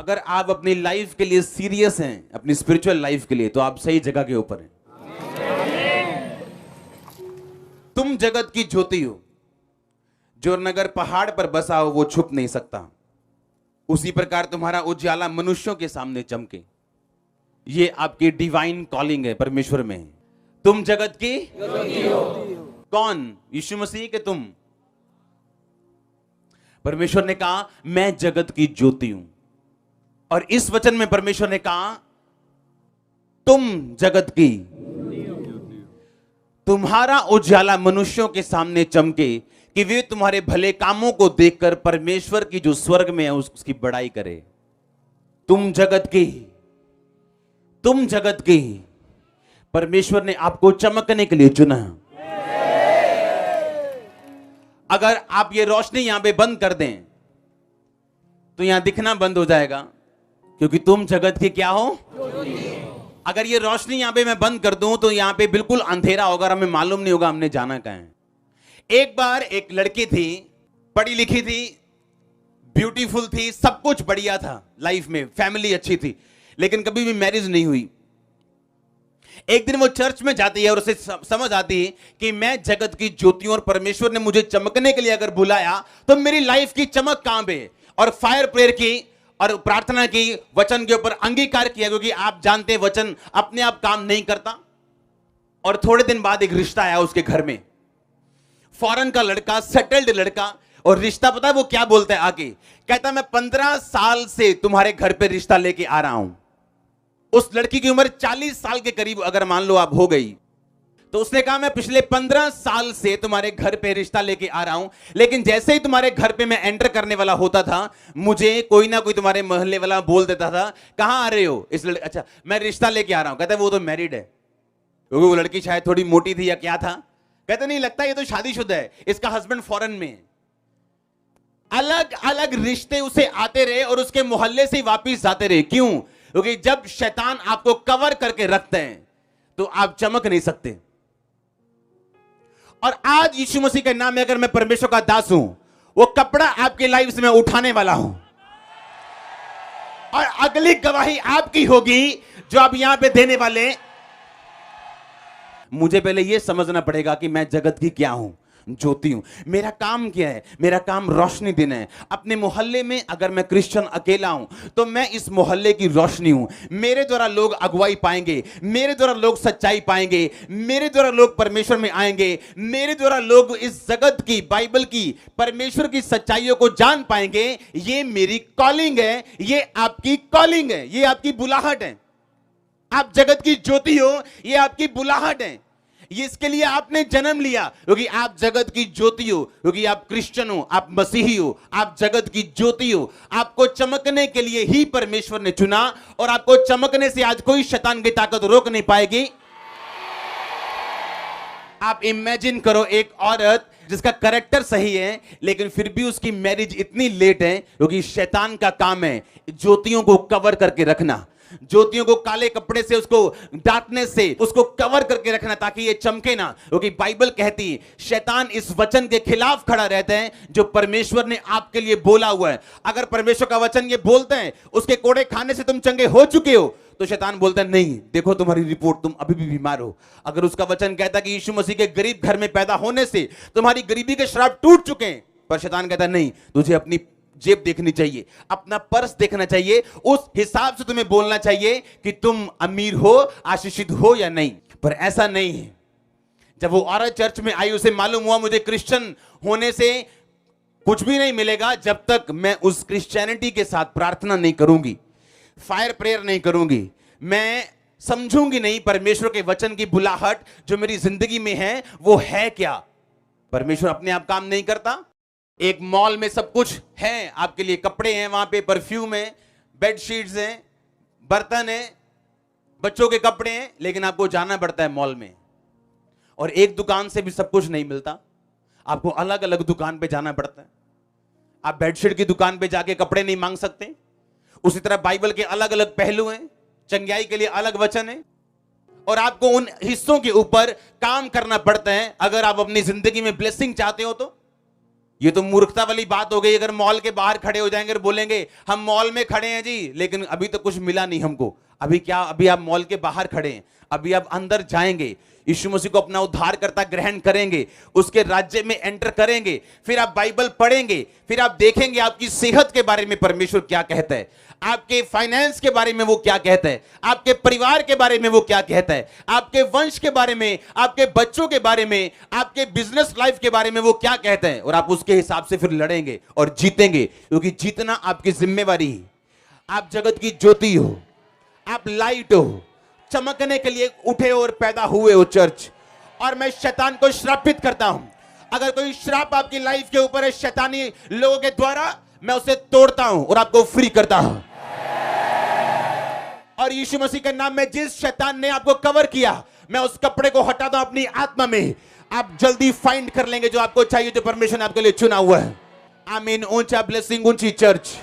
अगर आप अपनी लाइफ के लिए सीरियस हैं, अपनी स्पिरिचुअल लाइफ के लिए, तो आप सही जगह के ऊपर हैं। तुम जगत की ज्योति हो। जो नगर पहाड़ पर बसा हो वो छुप नहीं सकता। उसी प्रकार तुम्हारा उजाला मनुष्यों के सामने चमके। ये आपकी डिवाइन कॉलिंग है, परमेश्वर में है। तुम जगत की ज्योति हो। कौन? यीशु मसीह के तुम। परमेश्वर ने कहा मैं जगत की ज्योति हूं, और इस वचन में परमेश्वर ने कहा तुम जगत की, तुम्हारा उजाला मनुष्यों के सामने चमके कि वे तुम्हारे भले कामों को देखकर परमेश्वर की जो स्वर्ग में है उसकी बड़ाई करे। तुम जगत की, तुम जगत की। परमेश्वर ने आपको चमकने के लिए चुना। अगर आप ये रोशनी यहां पे बंद कर दें तो यहां दिखना बंद हो जाएगा, क्योंकि तुम जगत के क्या हो। अगर ये रोशनी यहां पे मैं बंद कर दूं तो यहां पे बिल्कुल अंधेरा होगा, हमें मालूम नहीं होगा हमने जाना कहां है। एक बार एक लड़की थी, पढ़ी लिखी थी, ब्यूटीफुल थी, सब कुछ बढ़िया था लाइफ में, फैमिली अच्छी थी, लेकिन कभी भी मैरिज नहीं हुई। एक दिन वो चर्च में जाती है और उसे समझ आती है कि मैं जगत की ज्योति हूं और परमेश्वर ने मुझे चमकने के लिए अगर बुलाया तो मेरी लाइफ की चमक कहां पे। और फायर प्रेयर की और प्रार्थना की, वचन के ऊपर अंगीकार किया, क्योंकि आप जानते हैं वचन अपने आप काम नहीं करता। और थोड़े दिन बाद एक रिश्ता आया उसके घर में, फॉरेन का लड़का, सेटल्ड लड़का। और रिश्ता पता है वो क्या बोलता है आके, कहता मैं 15 साल से तुम्हारे घर पे रिश्ता लेके आ रहा हूं। उस लड़की की उम्र 40 साल के करीब अगर मान लो आप हो गई, तो उसने कहा मैं पिछले 15 साल से तुम्हारे घर पे रिश्ता लेके आ रहा हूं, लेकिन जैसे ही तुम्हारे घर पे मैं एंटर करने वाला होता था मुझे कोई ना कोई तुम्हारे मोहल्ले वाला बोल देता था कहां आ रहे हो। इस लड़के, अच्छा मैं रिश्ता लेके आ रहा हूं। कहता है वो तो मैरिड है, क्योंकि वो लड़की शायद थोड़ी मोटी थी या क्या था। कहते नहीं लगता ये तो शादीशुदा है, इसका हस्बैंड फॉरेन में है। अलग अलग रिश्ते उसे आते रहे और उसके मोहल्ले से वापिस जाते रहे। क्यों? क्योंकि जब शैतान आपको कवर करके रखते हैं तो आप चमक नहीं सकते। और आज यीशु मसीह के नाम में अगर मैं परमेश्वर का दास हूं, वो कपड़ा आपकी लाइफ से मैं उठाने वाला हूं, और अगली गवाही आपकी होगी जो आप यहां पे देने वाले। मुझे पहले यह समझना पड़ेगा कि मैं जगत की क्या हूं, ज्योति हूं। मेरा काम क्या है? मेरा काम रोशनी देना है। अपने मोहल्ले में अगर मैं क्रिश्चियन अकेला हूं तो मैं इस मोहल्ले की रोशनी हूं। मेरे द्वारा लोग अगुवाई पाएंगे, मेरे द्वारा लोग सच्चाई पाएंगे, मेरे द्वारा लोग परमेश्वर में आएंगे, मेरे द्वारा लोग इस जगत की, बाइबल की, परमेश्वर की सच्चाइयों को जान पाएंगे। ये मेरी कॉलिंग है, ये आपकी कॉलिंग है, ये आपकी बुलाहट है। आप जगत की ज्योति हो, ये आपकी बुलाहट है। ये इसके लिए आपने जन्म लिया, क्योंकि आप जगत की ज्योति हो, क्योंकि आप क्रिश्चियन हो, आप मसीही हो, आप जगत की ज्योति हो। आपको चमकने के लिए ही परमेश्वर ने चुना, और आपको चमकने से आज कोई शैतान की ताकत रोक नहीं पाएगी। आप इमेजिन करो एक औरत जिसका कैरेक्टर सही है लेकिन फिर भी उसकी मैरिज इतनी लेट है, क्योंकि शैतान का काम है ज्योतियों को कवर करके रखना, ज्योतियों को काले कपड़े से, उसको डार्कनेस से उसको कवर करके रखना ताकि ये चमके ना। क्योंकि बाइबल कहती है शैतान इस वचन के खिलाफ खड़ा रहता है जो परमेश्वर ने आपके लिए बोला हुआ है। अगर परमेश्वर का वचन ये बोलते हैं उसके कोड़े खाने से तुम चंगे हो चुके हो, तो शैतान बोलता है नहीं, देखो तुम्हारी रिपोर्ट, तुम अभी भी बीमार हो। अगर उसका वचन कहता है कि यीशु मसीह के गरीब घर में पैदा होने से तुम्हारी गरीबी के श्राप टूट चुके हैं, पर शैतान कहता है नहीं, तुझे अपनी जेब देखनी चाहिए, अपना पर्स देखना चाहिए, उस हिसाब से तुम्हें बोलना चाहिए कि तुम अमीर हो, आशीषित हो या नहीं। पर ऐसा नहीं है। जब वो औरत चर्च में आई, उसे मालूम हुआ मुझे क्रिश्चियन होने से कुछ भी नहीं मिलेगा जब तक मैं उस क्रिश्चियनिटी के साथ प्रार्थना नहीं करूंगी, फायर प्रेयर नहीं करूंगी, मैं समझूंगी नहीं परमेश्वर के वचन की बुलाहट जो मेरी जिंदगी में है वो है क्या। परमेश्वर अपने आप काम नहीं करता। एक मॉल में सब कुछ है आपके लिए, कपड़े हैं वहां पे, परफ्यूम है, बेडशीट्स हैं, बर्तन है, बच्चों के कपड़े हैं, लेकिन आपको जाना पड़ता है मॉल में। और एक दुकान से भी सब कुछ नहीं मिलता, आपको अलग अलग दुकान पे जाना पड़ता है। आप बेडशीट की दुकान पे जाके कपड़े नहीं मांग सकते। उसी तरह बाइबल के अलग अलग पहलू हैं, चंगाई के लिए अलग वचन है, और आपको उन हिस्सों के ऊपर काम करना पड़ता है अगर आप अपनी जिंदगी में ब्लेसिंग चाहते हो तो। ये तो मूर्खता वाली बात हो गई। अगर मॉल के बाहर खड़े हो जाएंगे और बोलेंगे हम मॉल में खड़े हैं जी, लेकिन अभी तो कुछ मिला नहीं हमको। अभी क्या, अभी आप मॉल के बाहर खड़े हैं, अभी आप अंदर जाएंगे, यीशु मसीह को अपना उद्धारकर्ता ग्रहण करेंगे, उसके राज्य में एंटर करेंगे, फिर आप बाइबल पढ़ेंगे, फिर आप देखेंगे आपकी सेहत के बारे में परमेश्वर क्या कहता है, आपके फाइनेंस के बारे में वो क्या कहता है, आपके परिवार के बारे में वो क्या कहता है, आपके वंश के बारे में, आपके बच्चों के बारे में, आपके बिजनेस लाइफ के बारे में वो क्या कहता है, और आप उसके हिसाब से फिर लड़ेंगे और जीतेंगे, क्योंकि जीतना आपकी जिम्मेवारी है। आप जगत की ज्योति हो, आप लाइट हो, चमकने के लिए उठे और पैदा हुए हो चर्च। और मैं शैतान को श्रापित करता हूं, अगर कोई श्राप आपकी लाइफ के ऊपर है शैतानी लोगों के द्वारा, मैं उसे तोड़ता हूं और आपको फ्री करता हूं। और यीशु मसीह के नाम में जिस शैतान ने आपको कवर किया, मैं उस कपड़े को हटाता हूं अपनी आत्मा में। आप जल्दी फाइंड कर लेंगे जो आपको चाहिए, जो परमेश्वर ने आपके लिए चुना हुआ है। आमीन। ऊंचा ब्लेसिंग, ऊंची चर्च।